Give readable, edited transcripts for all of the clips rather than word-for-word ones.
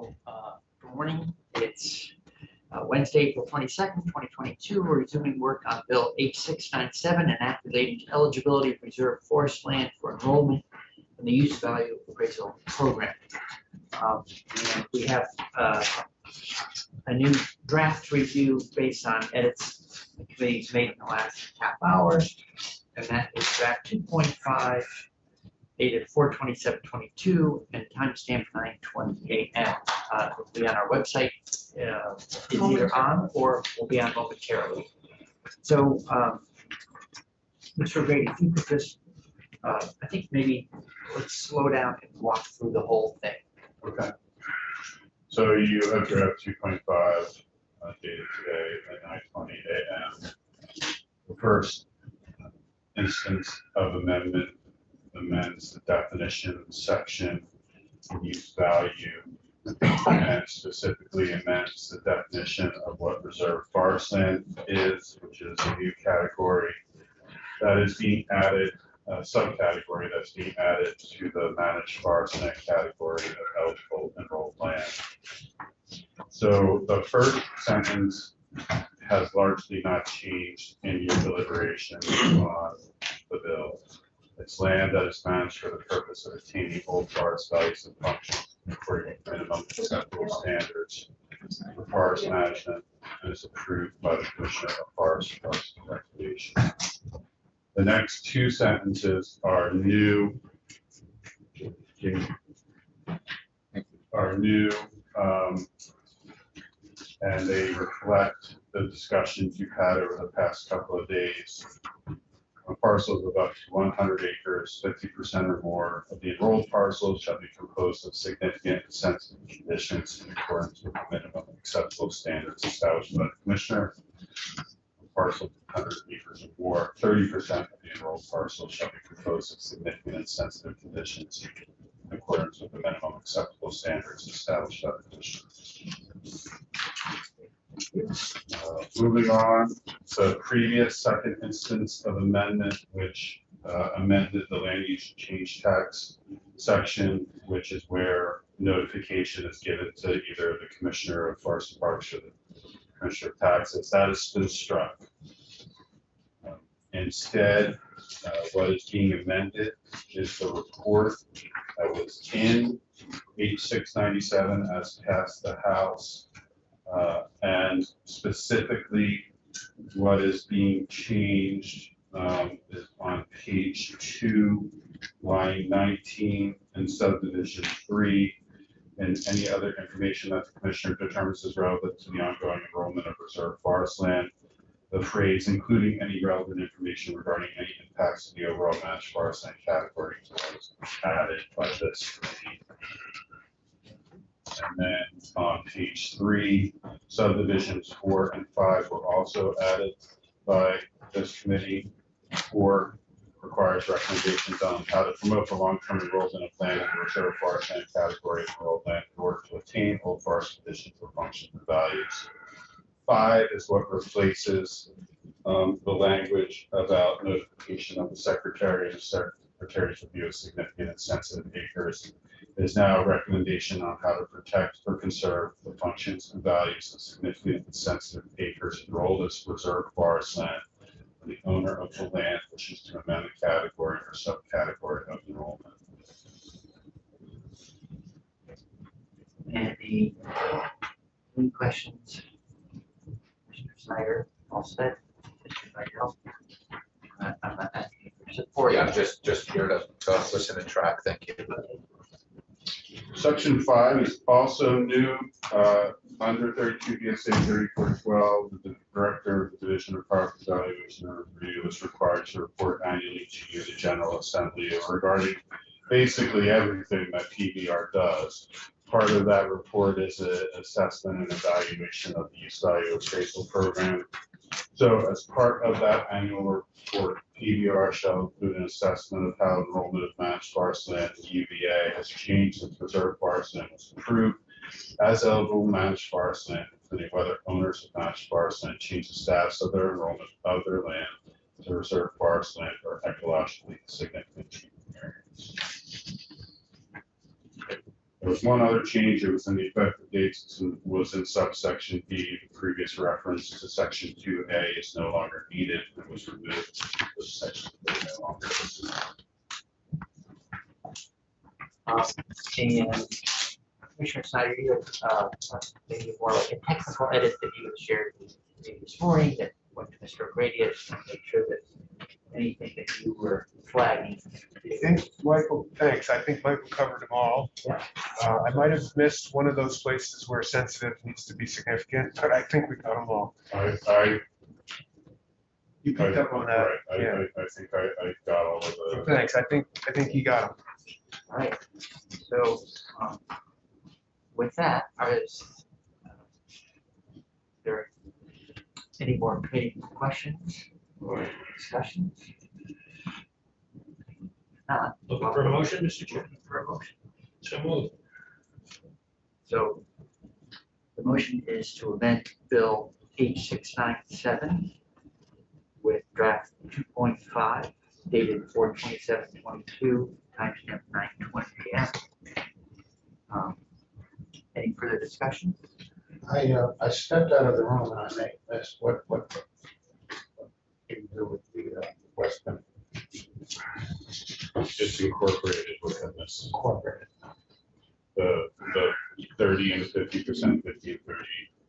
Good morning. It's Wednesday, April 22nd, 2022. We're resuming work on Bill H697 and Act relating to eligibility of reserved forest land for enrollment in the use value appraisal program. And we have a new draft review based on edits the committee's made in the last half hour, and that is draft 2.5. dated 4/27/22 and timestamp 9:20 a.m. It'll be on our website. It's either on or will be on momentarily. So, Mr. Grady, if you could just, I think maybe let's slow down and walk through the whole thing. Okay. So you have draft 2.5 dated today at 9:20 a.m. The first instance of amendment amends the definition section use value and specifically amends the definition of what reserved forest land is, which is a new category that is being added, a subcategory that's being added to the managed forest land category of eligible enrolled land. So the first sentence has largely not changed in your deliberations on the bill. It's land that is managed for the purpose of attaining old forest values and functions according to minimum acceptable standards for forest management and is approved by the Commissioner of Forest and Recreation. The next two sentences are new, and they reflect the discussions you've had over the past couple of days. Parcels of up to 100 acres, 50% or more of the enrolled parcels shall be composed of significant and sensitive conditions in accordance with the minimum acceptable standards established by the Commissioner. Parcels of 100 acres or more, 30% of the enrolled parcels shall be composed of significant and sensitive conditions in accordance with the minimum acceptable standards established by the Commissioner. Moving on, the previous second instance of amendment, which amended the land use change tax section, which is where notification is given to either the Commissioner of Forest and Parks or the Commissioner of Taxes. That has been struck. Instead, what is being amended is the report that was in H697 as passed the House. And specifically, what is being changed is on page 2, line 19, and subdivision 3, and any other information that the Commissioner determines is relevant to the ongoing enrollment of reserved forest land. The phrase, including any relevant information regarding any impacts to the overall managed forest land category, was added by this committee. And then on page 3, subdivisions 4 and 5 were also added by this committee. 4 requires recommendations on how to promote the long-term enrollment of land in the reserved forest land category of enrolled land in order to attain old forest conditions or functions and values. 5 is what replaces the language about notification of the Secretary and the Secretary's review of significant and sensitive acres. Is now a recommendation on how to protect or conserve the functions and values of significant and sensitive acres enrolled as reserved forest land for the owner of the land wishes to amend the category or subcategory of enrollment. Any questions? Commissioner Snyder, all set? Mr. Vidal? I'm not asking for support. Yeah, I'm just here to listen and track. Thank you. Section 5 is also new under 32 VSA 3412. The Director of the Division of Property Evaluation and Review is required to report annually to you, the General Assembly, regarding basically everything that PBR does. Part of that report is an assessment and evaluation of the use value appraisal program. So as part of that annual report, PBR shall include an assessment of how enrollment of managed forest land in UVA has changed since reserved forest land was approved as eligible managed forest land, including whether owners of managed forest land change the status of their enrollment of their land to reserved forest land or ecologically significant treatment areas. There was one other change. It was in the effective dates, was in subsection B. The previous reference to section 2A is no longer needed and was removed. This section is no longer listed. And Commissioner Snyder, you have maybe more like a technical edit that you had shared with me this morning that went to Mr. O'Grady. I just want to make sure that anything that you were flagging. I think Michael, thanks. I think Michael covered them all. Yeah. I might have missed one of those places where sensitive needs to be significant, but I think we got them all. You picked up on that. Right. Yeah. I think I got all of the. Thanks. I think you got them. All right. So with that, is there any more committee questions or discussions? Not. Looking for a motion, Mr. Chair? For a motion. So moved. So the motion is to amend Bill H697 with draft 2.5 dated 4/27/22, timestamp 9:20 a.m. Any further discussion? I stepped out of the room and I made this. What can you do with the Western It's incorporated within this. Incorporated? The 30 and 50%, 50 and 30,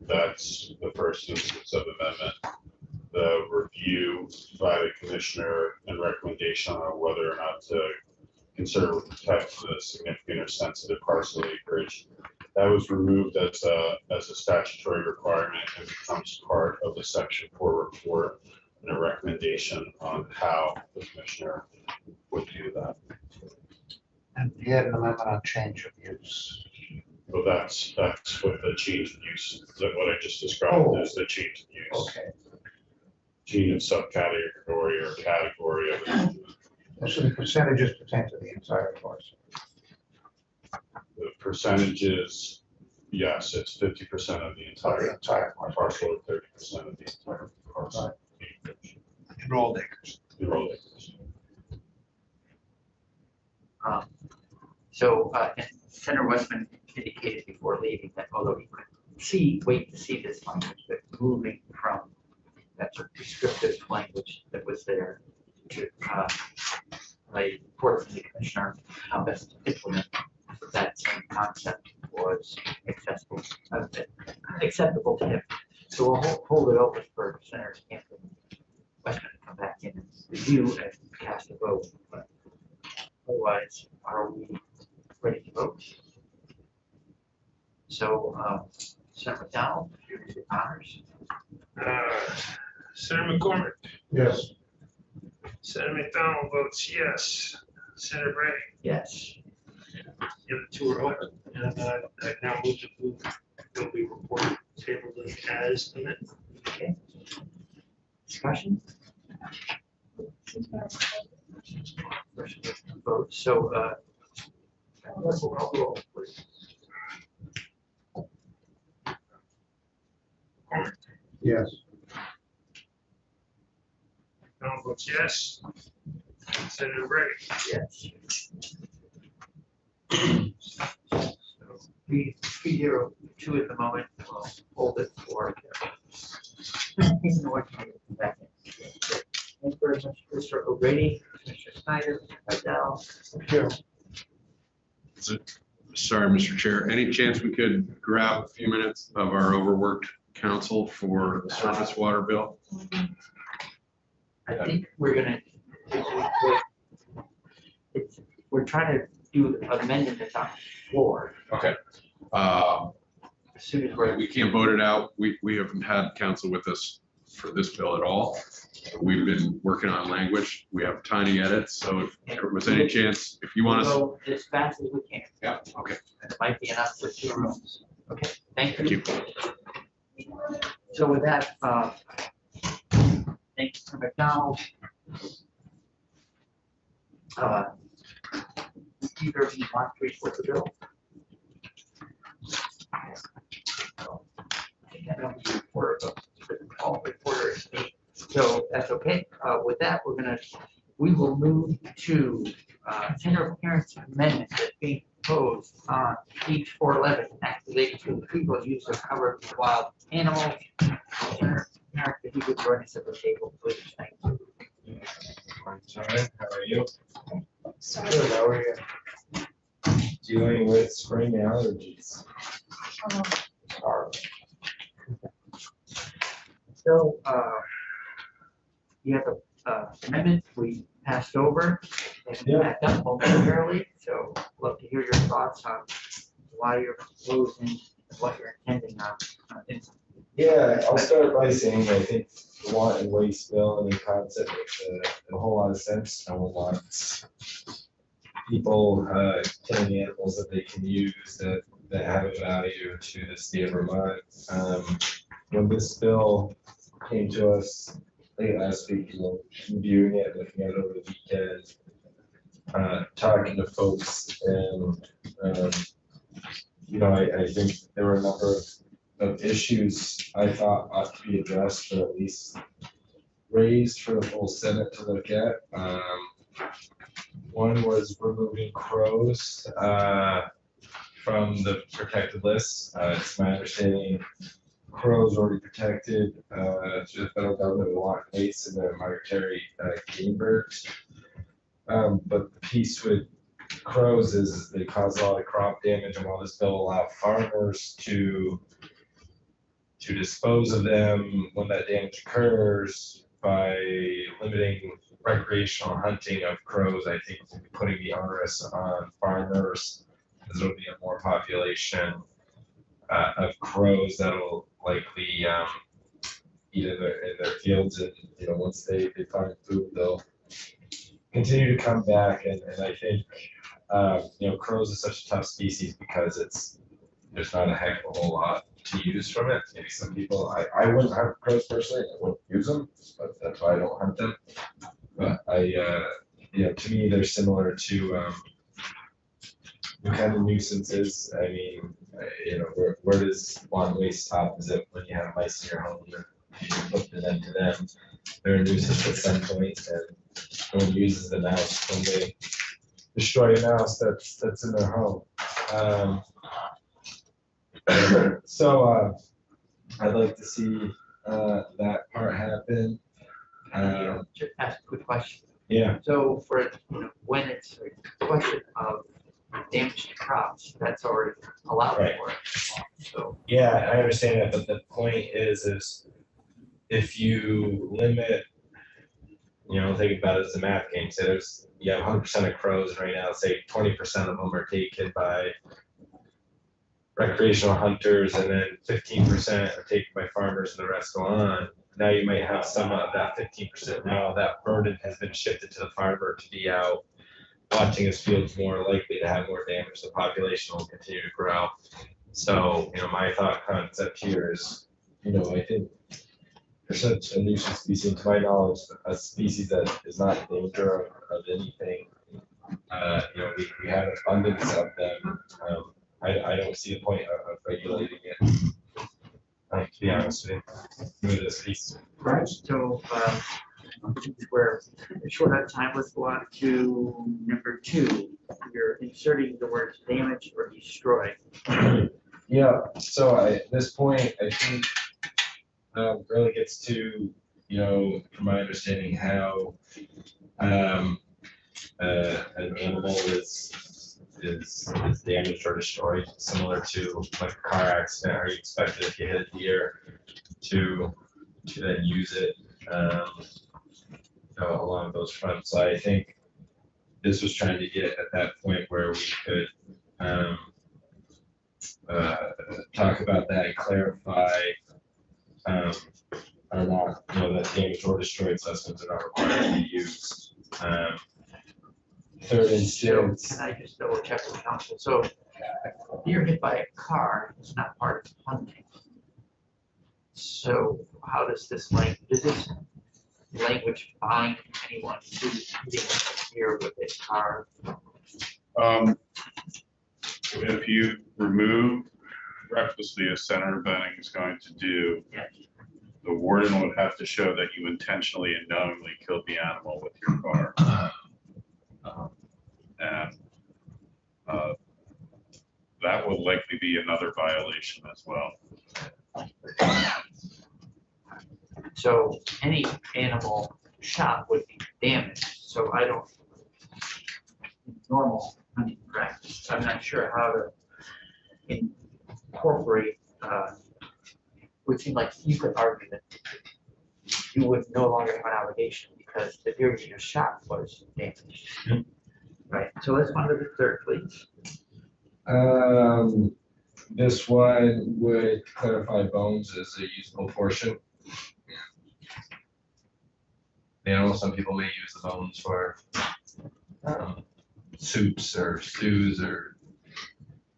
that's the first instance of amendment. The review by the commissioner and recommendation on whether or not to consider or protect the significant or sensitive parcel acreage. That was removed as a statutory requirement and becomes part of the section 4 report and a recommendation on how the commissioner would do that. And he had an amendment on change of use. Well, that's what the change of use, that what I just described Oh. is the change of use. Okay. Change of subcategory or category of it. And so the percentages pertain to the entire parcel. The percentages, yes, it's 50% of the The entire entire parcel. parcel or 30% of the entire parcel. Enrolled acres. Enrolled acres. And Senator Westman indicated before leaving that although he could wait to see this language, but moving from that sort of prescriptive language that was there to a report from the commissioner how best to implement that same concept was acceptable to him. So we'll hold it open for Senator Campbell Westman to come back in and review and cast a vote. But otherwise, are we ready to vote? So, Senator McDonald, you do the honors. Senator McCormick, Yes. Senator McDonald votes yes. Senator Brady, Yes. the other two are open. And I now move to move will be reported tabled as amended. Okay. Discussion? First vote, so, let's roll, please. Yes. McDonald votes yes. Senator Brady, Yes. So 302 at the moment, we'll hold it for. Back in. Thank you very much, Mr. O'Grady, Mr. Snyder, Vidal. Sorry, Mr. Chair. Any chance we could grab a few minutes of our overworked council for the surface water bill? I think we're gonna, we're trying to do an amendment that's on the floor. Okay. As soon as we're, We can't vote it out. We haven't had council with us for this bill at all. We've been working on language. We have tiny edits, so if there was any chance, if you want us. go as fast as we can. Yeah, okay. And it might be enough for 2 rooms. Okay, thank you. Thank you. So with that, thank you, Mr. McDonald. Either of you want to report the bill? I think I don't need a reporter, but all reporter is me. So that's okay. With that, we will move to tender of appearance amendment that being proposed on page 411, activated to people use of cover for wild animals. Eric, if you could join us at the table, please, thank you. How are you? Good, how are you? Dealing with spring allergies. So, you have a amendment we passed over, and Yeah. backed up momentarily, so love to hear your thoughts on why you're proposing, and what you're intending on. Yeah, I'll start by saying I think the want and waste bill and the concept makes a whole lot of sense. No one wants people killing animals that they can use that have a value to the state of Vermont. When this bill came to us late last week, reviewing it, looking at it over the weekend, talking to folks, and I think there were a number of issues I thought ought to be addressed, or at least raised for the full Senate to look at. One was removing crows from the protected list. It's my understanding crows already protected through the federal government, the want and waste, and the migratory game birds. But the piece with crows is they cause a lot of crop damage, and while this bill will allow farmers to dispose of them when that damage occurs by limiting recreational hunting of crows, I think we'll be putting the onus on farmers, because there'll be a more population of crows that'll likely eat in their fields, and once they find food, they'll continue to come back. And I think crows is such a tough species because there's not a heck of a whole lot to use from it. Maybe some people, I wouldn't hunt crows personally, I wouldn't use them, but that's why I don't hunt them. But to me, they're similar to the kind of nuisances. I mean, where does want and waste stop? Is it when you have mice in your home and you put an end to them? They're a nuisance at some point, and no one uses the mouse when they destroy a mouse that's in their home. So I'd like to see that part happen. Just ask a quick question. Yeah, So for, when it's a question of damage to crops, that's already allowed Right. for it. So, yeah, I understand that, but the point is if you limit, think about it as a math game. Say you have 100% of crows right now. Say 20% of them are taken by recreational hunters, and then 15% are taken by farmers, and the rest go on. Now you might have some of that 15%. Now that burden has been shifted to the farmer to be out watching his fields, more likely to have more damage. The population will continue to grow. So, my thought concept here is, I think there's such a nuisance species, to my knowledge, a species that is not in danger of anything. We have an abundance of them. I don't see the point of regulating it. To be honest with you, this piece. right, so, we're short on time, let's go on to number 2. You're inserting the words damage or destroy. Yeah, so at this point, I think really gets to, from my understanding, how an animal is damaged or destroyed, similar to like a car accident. Are you expected, if you hit a deer, to then use it along those fronts? So I think this was trying to get at that point where we could talk about that and clarify are not, that damaged or destroyed substances are not required to be used. Third So instance, can I just double check with council? So if you're hit by a car, it's not part of hunting. So how does this language bind anyone to hitting a deer with a car? If you remove recklessly, as Senator Benning is going to do, the warden would have to show that you intentionally and knowingly killed the animal with your car. And will likely be another violation as well. So any animal shot would be damaged, so I don't, in normal hunting practice, I'm not sure how to incorporate, would seem like you could argue that you would no longer have an obligation because the deer you just shot was damaged. Right, so let's move to the third, please. This one would clarify bones as a usable portion. You know, some people may use the bones for soups or stews or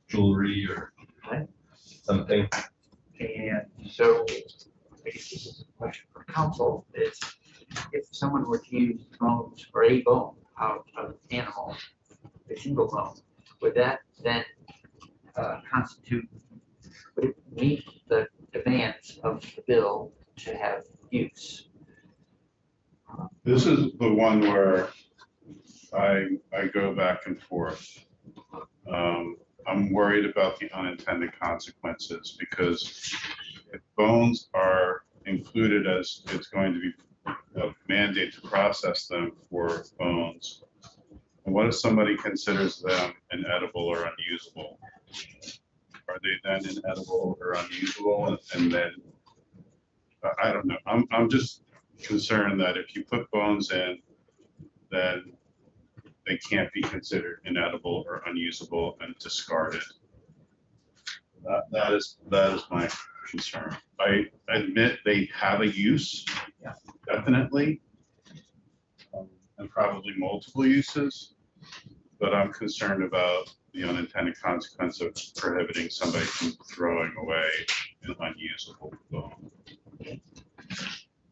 jewelry or Okay. something. And so, I guess this is a question for council, is if someone were to use bones or a bone out of an animal, a single bone, would that then constitute, would it meet the demands of the bill to have use? This is the one where I go back and forth. I'm worried about the unintended consequences because if bones are included as it's going to be a mandate to process them for bones, and what if somebody considers them inedible or unusable? Are they then inedible or unusable? And then, I don't know. I'm just concerned that if you put bones in, then they can't be considered inedible or unusable and discarded. That is my concern. I admit they have a use, Yeah. definitely, and probably multiple uses, but I'm concerned about the unintended consequence of prohibiting somebody from throwing away an unusable bone.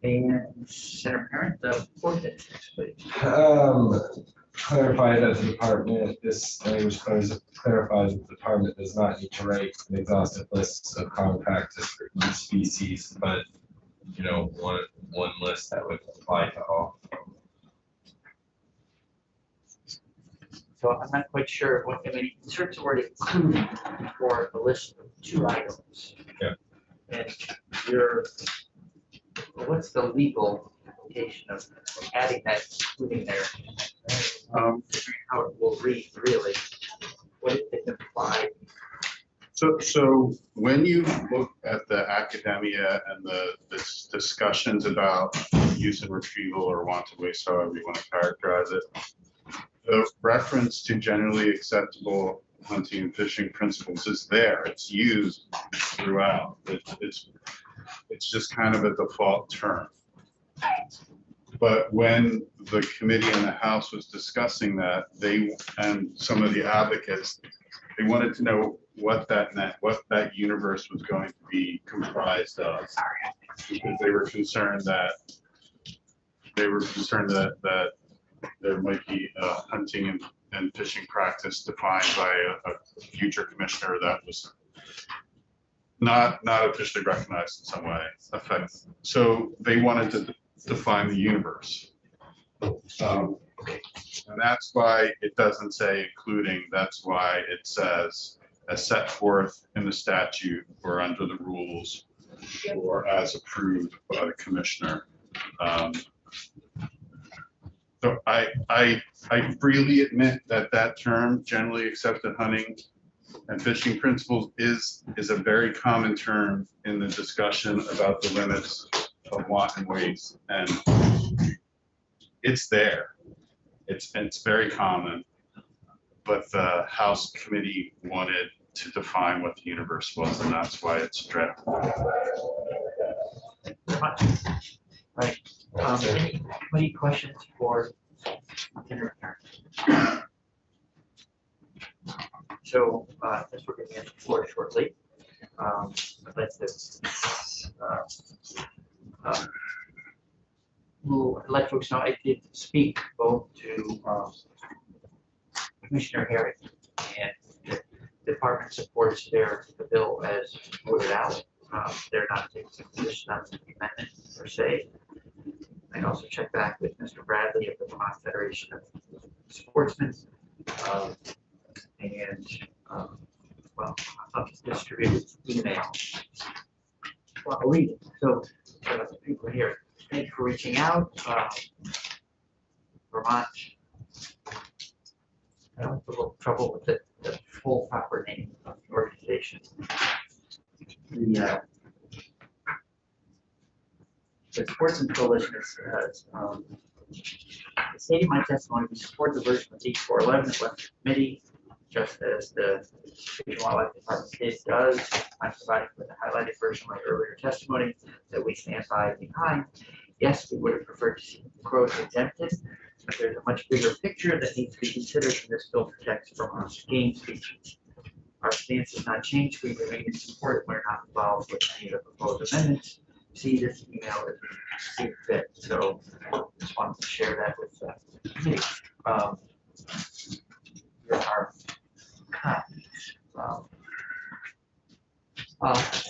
And Senator Parent, the fourth instance, please. Clarify that the department, this language clarifies that the department does not need to write an exhaustive list of common practice for each species, but, you know, one list that would apply to all. So I'm not quite sure what, I mean, insert the word including for a list of 2 items. Yeah. And you're, what's the legal implication of adding that including there? Figuring how it will read really, what it implies. So when you look at the academia and the discussions about use and retrieval or wanted waste, however you want to characterize it, the reference to generally acceptable hunting and fishing principles is there. It's used throughout. It's just kind of a default term. But when the committee in the House was discussing that, they and some of the advocates, they wanted to know what that meant, what that universe was going to be comprised of. Because they were concerned that that there might be a hunting and fishing practice defined by a future commissioner that was not officially recognized in some way. So they wanted to define the universe. And that's why it doesn't say including, that's why it says as set forth in the statute or under the rules or as approved by the commissioner. So I freely admit that term, generally accepted hunting and fishing principles, is a very common term in the discussion about the limits of wanton waste, and it's there. It's very common, but the House committee wanted to define what the universe was, and that's why it's drafted. Right. Any questions for Senator Parent? So, as we're getting into the floor shortly, I'd like to we'll let folks know I did speak both to Commissioner Herrick, and the department supports the bill as voted out. They're not taking a position on the amendment per se. I also checked back with Mr. Bradley of the Vermont Federation of Sportsmen, and well, of distributed email. Well, I'll read it. So, people here, thank you for reaching out. Vermont. I have a little trouble with the full proper name of the organization. The Sportsman Coalition has stated my testimony, we support the version of H411 that left the committee, just as the Fish and Wildlife Department case does. I'm providing with the highlighted version of my earlier testimony that we stand by behind. Yes, we would have preferred to see crows exempted, but there's a much bigger picture that needs to be considered, and this bill protects from our game species. Our stance has not changed. We remain in support. We're not involved with any of the proposed amendments. See this email as we see fit. So I just wanted to share that with the committee. Here are copies.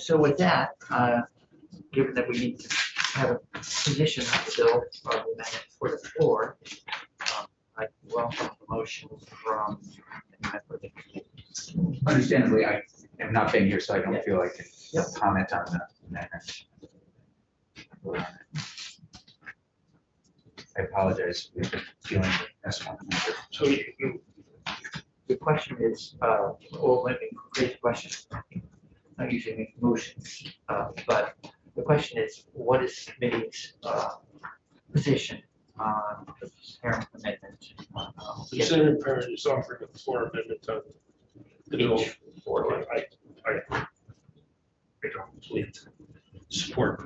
So with that, given that we need to have a position on the bill of the amendment for the floor, I welcome the motion from the member of the committee. Understandably, I have not been here, so I don't Yeah. feel like I Yep. can comment on the amendment. I apologize, we've been dealing with this one. So The question is, well, let me create the question. I usually make motions, but the question is, what is the committee's position on the parent amendment? the Senator Parent is offering a floor amendment on the bill. I don't believe to support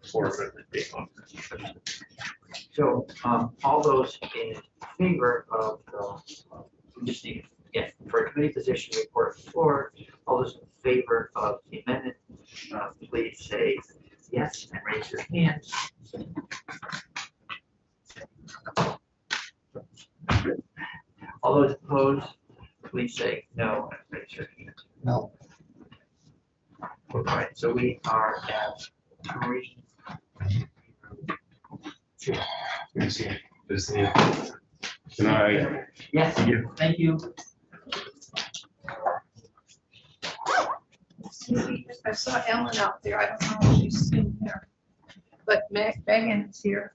the floor amendment being offered. So, all those in favor of the, we just need, again, for a committee position, report on the floor, all those in favor of the amendment, please say yes and raise your hand. All those opposed, please say no and raise your hand. No. All right, so we are at 3. Good to see you. Good to see you. Good night. Yes, thank you. I saw Ellen out there. I don't know if she's in there. But Megan is here.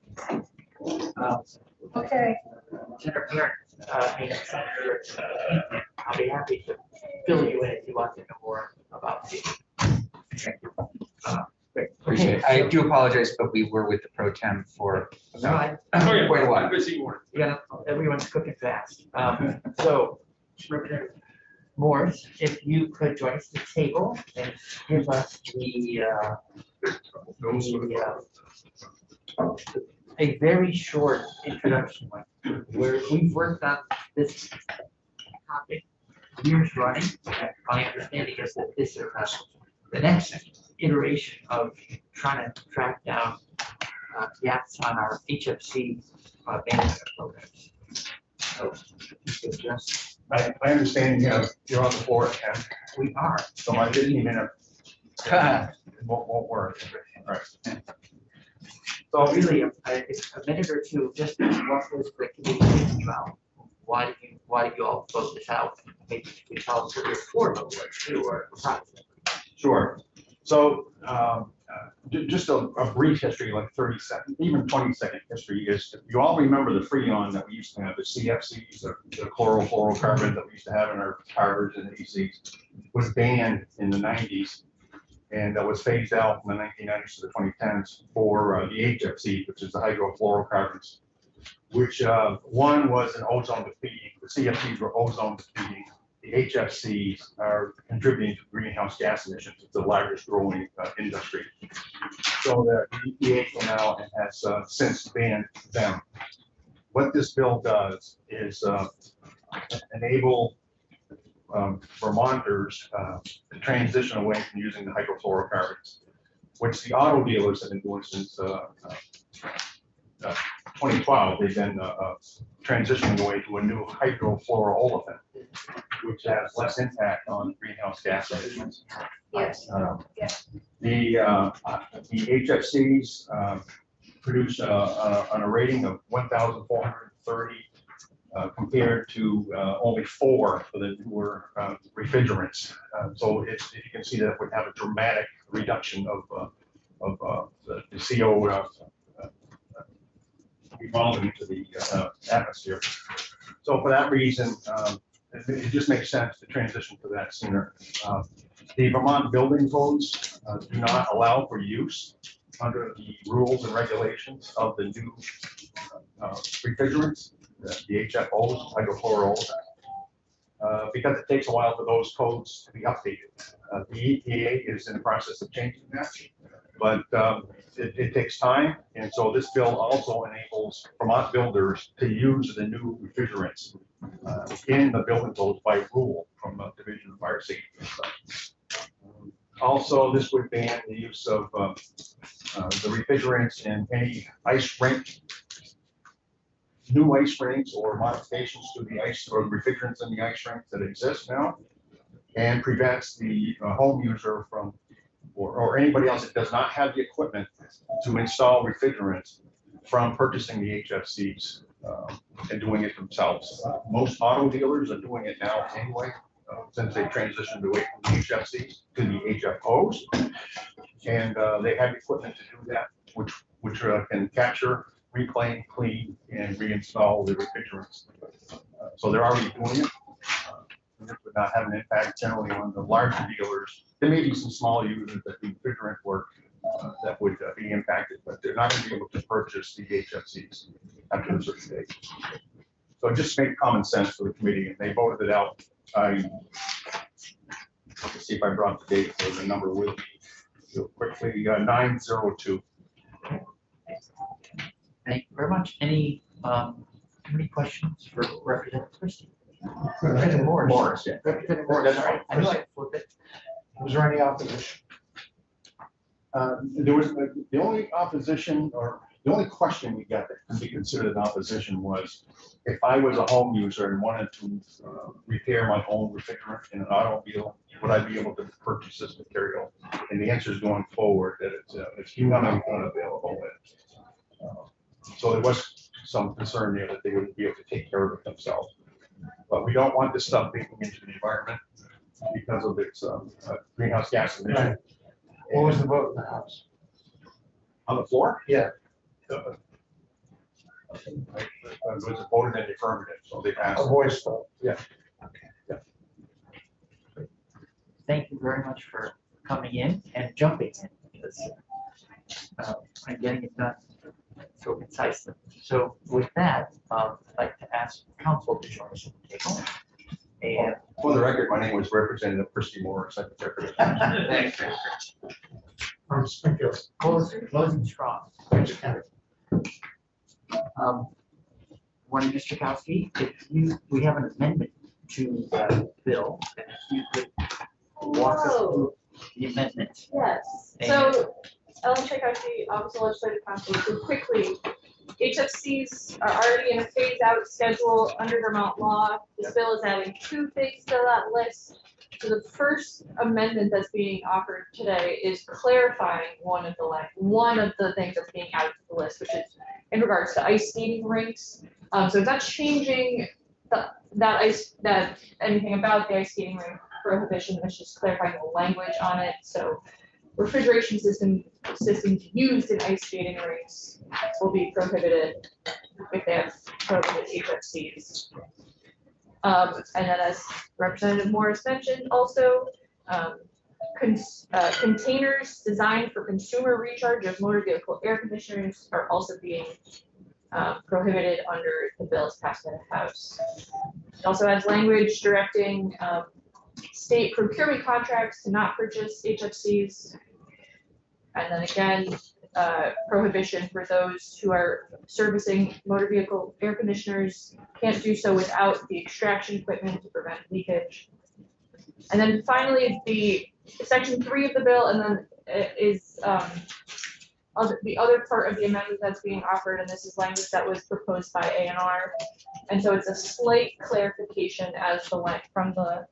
Okay. Senator Parent, I'll be happy to fill you in if you want to know more about the. Thank you. Great. Appreciate it. I do apologize, but we were with the pro tem for No, I- quite a while. Busy morning. Yeah, everyone's cooking fast. So, Representative Morris, if you could join us at the table and give us a very short introduction, where we've worked on this topic years running. My understanding is that this is the next iteration of trying to track down gaps on our HFC management programs. So, just, I understand, you're on the floor, and we are. so my 15-minute won't work. All right. So really, it's a minute or two, just what was the committee thinking about? Why did you all vote this out? Maybe you can tell us what your floor vote was too, or approximately. Sure. So just a brief history, like 30 seconds, even 20-second history is, you all remember the Freon that we used to have, the CFCs, the chlorofluorocarbon that we used to have in our cars and ECs, was banned in the 90s. And that was phased out from the 1990s to the 2010s for the HFC, which is the hydrofluorocarbons, which one was an ozone depleting. The CFCs were ozone depleting. The HFCs are contributing to greenhouse gas emissions. It's the largest growing industry. So the EPA came out and has since banned them. What this bill does is enable Vermonters to transition away from using the hydrofluorocarbons, which the auto dealers have been doing since 2012. They've been transitioning away to a new hydrofluoroolefin, which has less impact on greenhouse gas emissions. Yes. The HFCs produce on a rating of 1,430 compared to only 4 for the newer refrigerants. So if you can see that it would have a dramatic reduction of the CO evolving into the atmosphere. So for that reason, it just makes sense to transition to that sooner. The Vermont building codes do not allow for use under the rules and regulations of the new refrigerants, the HFOs, hydrofluoros, because it takes a while for those codes to be updated. The EPA is in the process of changing that, but it takes time. And so this bill also enables Vermont builders to use the new refrigerants in the building codes by rule from the Division of Fire Safety. Also, this would ban the use of the refrigerants in any ice rink, new ice rinks or modifications to the ice or refrigerants in the ice rinks that exist now, and prevents the home user from, or anybody else that does not have the equipment to install refrigerants from purchasing the HFCs and doing it themselves. Most auto dealers are doing it now anyway, since they transitioned away from the HFCs to the HFOs. And they have equipment to do that, which can capture, reclaim, clean, and reinstall the refrigerants. So they're already doing it. This would not have an impact generally on the larger dealers. There may be some small users that do refrigerant work that would be impacted, but they're not going to be able to purchase the HFCs after a certain date. So it just made common sense for the committee, and they voted it out. Let's see if I brought the date, so the number will be real quickly 902. Thank you very much. Any questions for Representative Christie? Representative Morris. Yeah. Representative Morris, sorry. I knew I flipped it. Was there any opposition? There was the only opposition, or the only question we got that could be considered an opposition was if I was a home user and wanted to repair my own refrigerant in an automobile, would I be able to purchase this material? And the answer is going forward that it's unavailable. So there was some concern there that they wouldn't be able to take care of it themselves. But we don't want this stuff leaking into the environment because of its greenhouse gas emission. What was the vote in the House? On the floor? Yeah. It was voted in the affirmative, so they passed. A voice vote. Yeah. Thank you very much for coming in and jumping in, because I'm getting it done so concisely. So with that, I'd like to ask council to join us at the table. And For the record, my name was Representative Christie Moore, Secretary. thanks. From Springfield. Closing strong. One, Mr. Kowski, we have an amendment to the bill, and if you could walk us through the amendment. Yes, And- so Ellen Tchaikovsky, Office of Legislative Counsel, so quickly, HFCs are already in a phase out schedule under Vermont law. This bill is adding 2 things to that list. So the first amendment that's being offered today is clarifying one of the things that's being added to the list, which is in regards to ice skating rinks. So it's not changing that anything about the ice skating rink prohibition, it's just clarifying the language on it. So refrigeration systems used in ice skating rinks will be prohibited if they have prohibited HFCs. And then as Representative Morris mentioned, also containers designed for consumer recharge of motor vehicle air conditioners are also being prohibited under the bills passed in the House. It also has language directing state procurement contracts to not purchase HFCs. And then again, prohibition for those who are servicing motor vehicle air conditioners can't do so without the extraction equipment to prevent leakage. And then finally, the section 3 of the bill, and then is the other part of the amendment that's being offered, and this is language that was proposed by ANR. And so it's a slight clarification as the length from the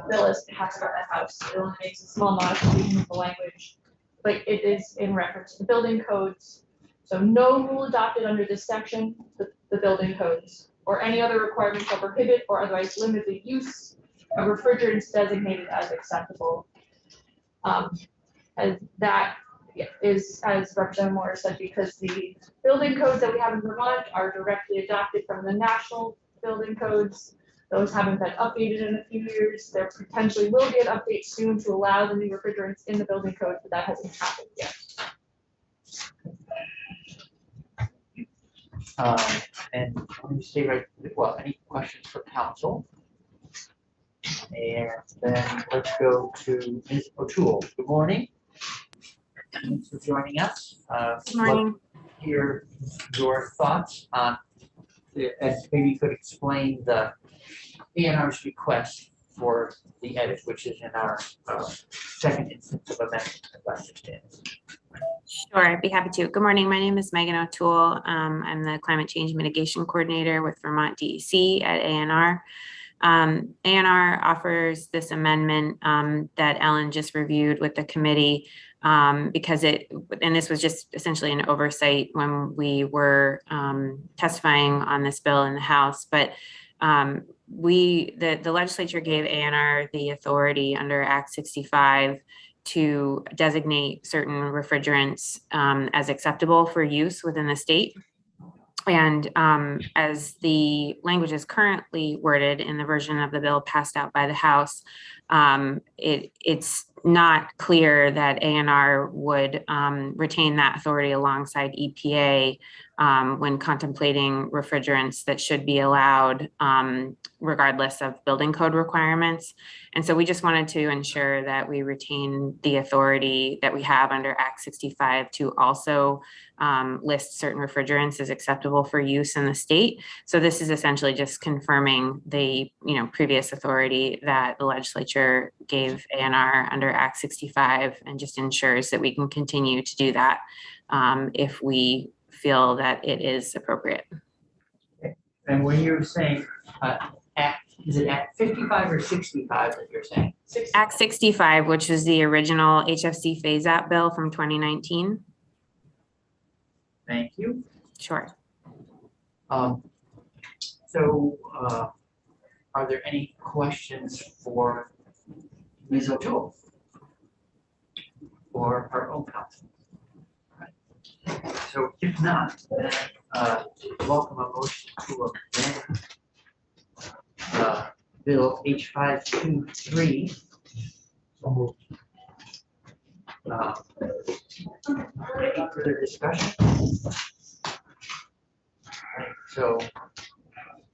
bill as passed by the House. It only makes a small modification of the language, but it is in reference to the building codes. So no rule adopted under this section, the building codes. or any other requirement shall prohibit or otherwise limit the use of refrigerants designated as acceptable. And that is, as Representative Moore said, because the building codes that we have in Vermont are directly adopted from the national building codes. Those haven't been updated in a few years. There potentially will be an update soon to allow the new refrigerants in the building code, but that hasn't happened yet. And let me see, right, well, any questions for council? And then let's go to Ms. O'Toole. Good morning. Thanks for joining us. Good morning. Love to hear your thoughts on, and maybe you could explain the A&R's request for the edit, which is in our second instance of amendment, as I understand. Sure, I'd be happy to. Good morning. My name is Megan O'Toole. I'm the Climate Change Mitigation Coordinator with Vermont DEC at A&R. A&R offers this amendment that Ellen just reviewed with the committee because and this was just essentially an oversight when we were testifying on this bill in the House, but the legislature gave A&R the authority under Act 65 to designate certain refrigerants as acceptable for use within the state. And as the language is currently worded in the version of the bill passed out by the House, it's not clear that A&R would retain that authority alongside EPA when contemplating refrigerants that should be allowed regardless of building code requirements. And so we just wanted to ensure that we retain the authority that we have under Act 65 to also list certain refrigerants as acceptable for use in the state. So this is essentially just confirming the previous authority that the legislature gave A&R under Act 65 and just ensures that we can continue to do that if we feel that it is appropriate. Okay. And when you're saying is it Act 55 or 65 that you're saying? Act 65, which is the original HFC phase-out bill from 2019. Thank you. Sure. So are there any questions for Ms. O'Toole or our own council? Right. So if not, then welcome a motion to amend Bill H523. Any further discussion? Right, so,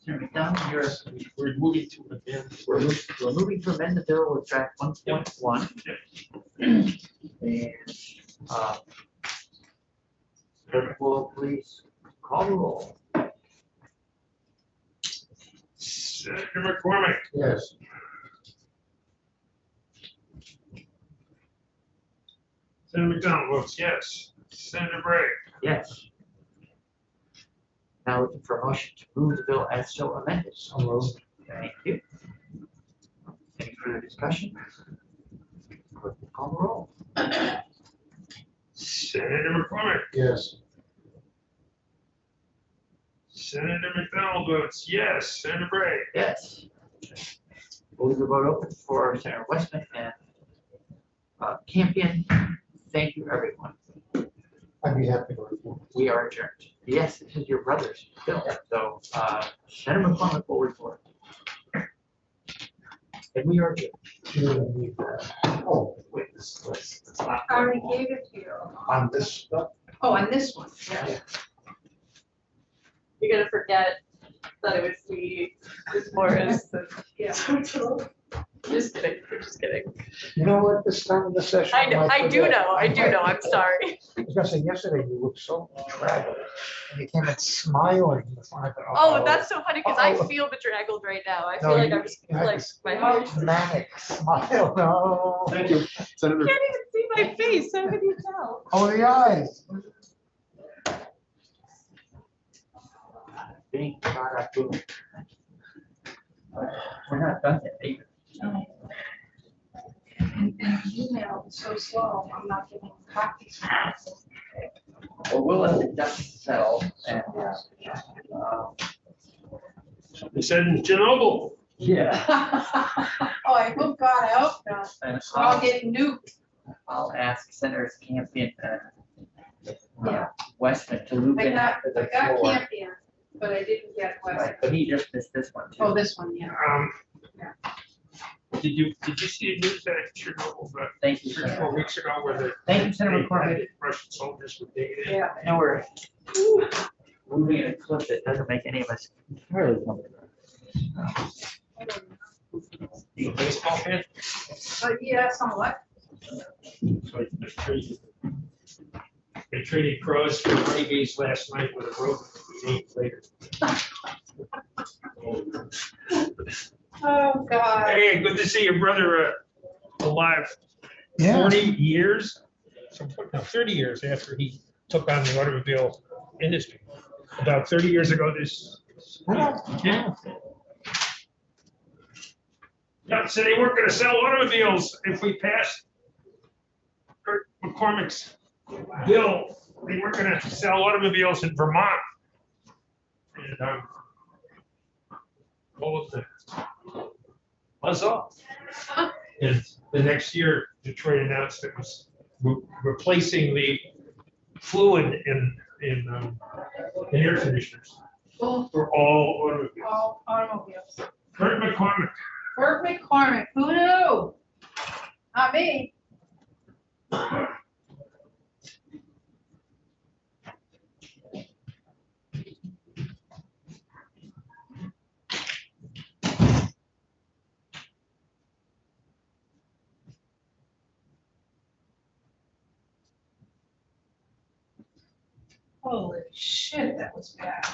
Senator McDonald, We're moving to amend. we're moving to amend the bill with draft 1.1. And clerk will please call the roll. Senator McCormick. Yes. Senator McDonald votes yes. Senator Bray. Yes. Now looking for a motion to move the bill as so amended. So moved. Thank you. Any further discussion? Clerk will call the roll. Senator McCormick. Yes. Senator McDonald votes yes. Senator Bray. Yes. We'll leave the vote open for Senator Westman and Campion. Thank you, everyone. I'd be happy to report. We are adjourned. Yes, this is your brother's bill. So Senator McCormick will report. And we are adjourned. Oh, wait, this I already gave it to you. on this stuff. Oh, and this one, yeah. You're gonna forget that it was me, Ms. Morris, Yeah. just kidding, I'm just kidding. You know what, this time of the session. I know, I do forget. know, I'm sorry. I was gonna say, yesterday you looked so draggled, and you came in smiling. I thought, Oh, that's so funny, because I Uh-oh. feel bedraggled right now. I No, feel like you- I'm just, you had like, this my heart. You manic smile, no. Thank you, Senator. can't even see my face, how can you tell? Oh, the eyes. Being brought up to- We're not done yet either. And email is so slow, I'm not getting copies. Well, we'll let the dust settle and They said in Chernobyl. Yeah. Oh, I hope God help us. And We're all getting nuked. I'll ask Senators Campion, Yeah. Westman to loop I in got, after I the got floor. Campion, but I didn't get West. Right, but he just missed this one too. Oh, this one, yeah. Did you see the news at Chernobyl about Thank you, 3 or 4 Senator. weeks ago where the Thank you, Senator McCormick. Russian soldiers were digging in? Yeah. I know we're moving in a clip that doesn't make any of us entirely comfortable. You a baseball fan? Yeah, somewhat. So they traded Crows for Renegades last night with a rope 8 later. Oh, God. Hey, good to see your brother alive. Yeah. 40 years, no, 30 years after he took on the automobile industry. About 30 years ago, this. Yeah. Yeah, so they weren't gonna sell automobiles if we passed Kurt McCormick's bill. They weren't gonna sell automobiles in Vermont. And, all of the buzz off. And the next year, Detroit announced it was replacing the fluid in air conditioners Oh, for all automobiles. all automobiles. Kurt McCormick. Burt McCormick, who knew? Not me. Holy shit, that was bad.